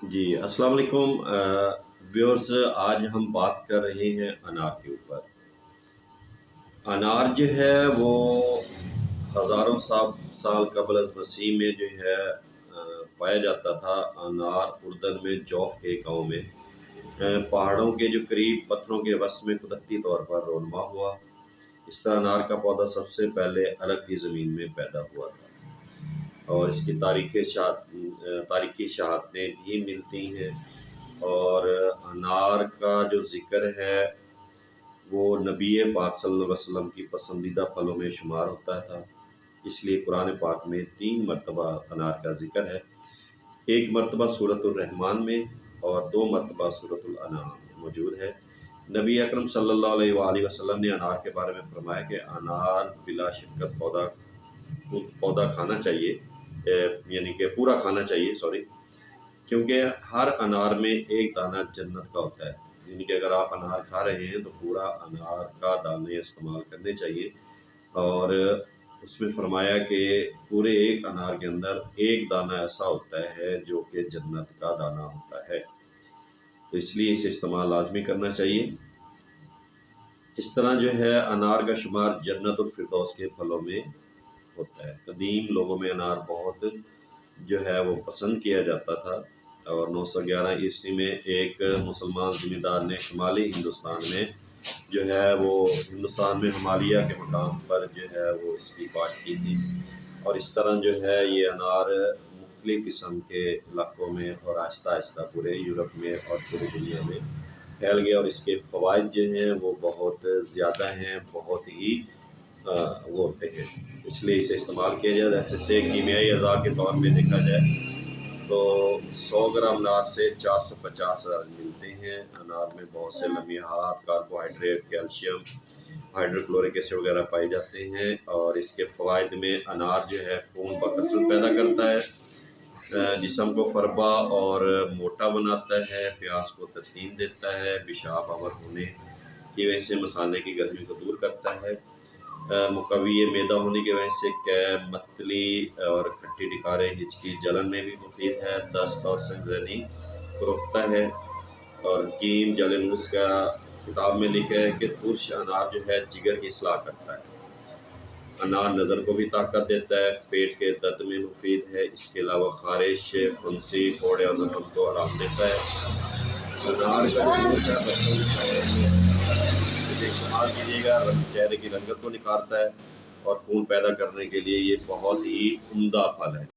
جی السلام علیکم ویورز، آج ہم بات کر رہے ہیں انار کے اوپر۔ انار جو ہے وہ ہزاروں سال قبل از مسیح میں جو ہے پایا جاتا تھا۔ انار اردن میں جوف کے گاؤں میں پہاڑوں کے جو قریب پتھروں کے وسط میں قدرتی طور پر رونما ہوا۔ اس طرح انار کا پودا سب سے پہلے الگ کی زمین میں پیدا ہوا تھا، اور اس کی تاریخی شہادتیں بھی ملتی ہیں۔ اور انار کا جو ذکر ہے وہ نبی پاک صلی اللہ علیہ وسلم کی پسندیدہ پھلوں میں شمار ہوتا تھا، اس لیے قرآن پاک میں 3 مرتبہ انار کا ذکر ہے، 1 مرتبہ سورۃ الرحمن میں اور 2 مرتبہ سورۃ الانعام میں موجود ہے۔ نبی اکرم صلی اللہ علیہ وآلہ وسلم نے انار کے بارے میں فرمایا کہ انار بلا شک پودا کھانا چاہیے، یعنی کہ پورا کھانا چاہیے کیونکہ ہر انار میں ایک دانہ جنت کا ہوتا ہے۔ یعنی کہ اگر آپ انار کھا رہے ہیں تو پورا انار کا دانے استعمال کرنے چاہیے، اور اس میں فرمایا کہ پورے ایک انار کے اندر ایک دانہ ایسا ہوتا ہے جو کہ جنت کا دانہ ہوتا ہے، تو اس لیے اسے استعمال لازمی کرنا چاہیے۔ اس طرح جو ہے انار کا شمار جنت الفردوس کے پھلوں میں ہوتا ہے۔ قدیم لوگوں میں انار بہت جو ہے وہ پسند کیا جاتا تھا، اور 911 عیسوی میں ایک مسلمان ذمہ دار نے شمالی ہندوستان میں جو ہے وہ ہندوستان میں ہمالیہ کے مقام پر جو ہے وہ اس کی کاشت کی تھی، اور اس طرح جو ہے یہ انار مختلف قسم کے علاقوں میں اور آہستہ آہستہ پورے یورپ میں اور پوری دنیا میں پھیل گیا، اور اس کے فوائد جو ہیں وہ بہت زیادہ ہیں، بہت ہی وہ ہوتے ہیں، اس لیے اسے استعمال کیا جائے۔ جیسے کیمیائی اعضاء کے طور میں دیکھا جائے تو 100 گرام انار سے 450 ملتے ہیں۔ انار میں بہت سے لمیحات، کاربوہائیڈریٹ، کیلشیم، ہائیڈروکلورک ایسڈ وغیرہ پائے جاتے ہیں، اور اس کے فوائد میں انار جو ہے خون بکثرت پیدا کرتا ہے، جسم کو فربا اور موٹا بناتا ہے، پیاس کو تسکین دیتا ہے، پیشاب آور ہونے کی وجہ سے مثانے کی گرمی کو دور کرتا ہے، مقوی معدہ ہونے کی وجہ سے متلی اور کھٹی ڈکاریں، ہچکی، جلن میں بھی مفید ہے، دست اور سنگزنی کو روکتا ہے۔ اور حکیم جالینوس کا کتاب میں لکھا ہے کہ ترش انار جو ہے جگر کی اصلاح کرتا ہے۔ انار نظر کو بھی طاقت دیتا ہے، پیٹ کے درد میں مفید ہے، اس کے علاوہ خارش، پھنسی، پھوڑے اور زخم کو آرام دیتا ہے۔ انار کا جوس ہے استعمال کیجیے گا، چہرے کی رنگت کو نکھارتا ہے، اور خون پیدا کرنے کے لیے یہ بہت ہی عمدہ پھل ہے۔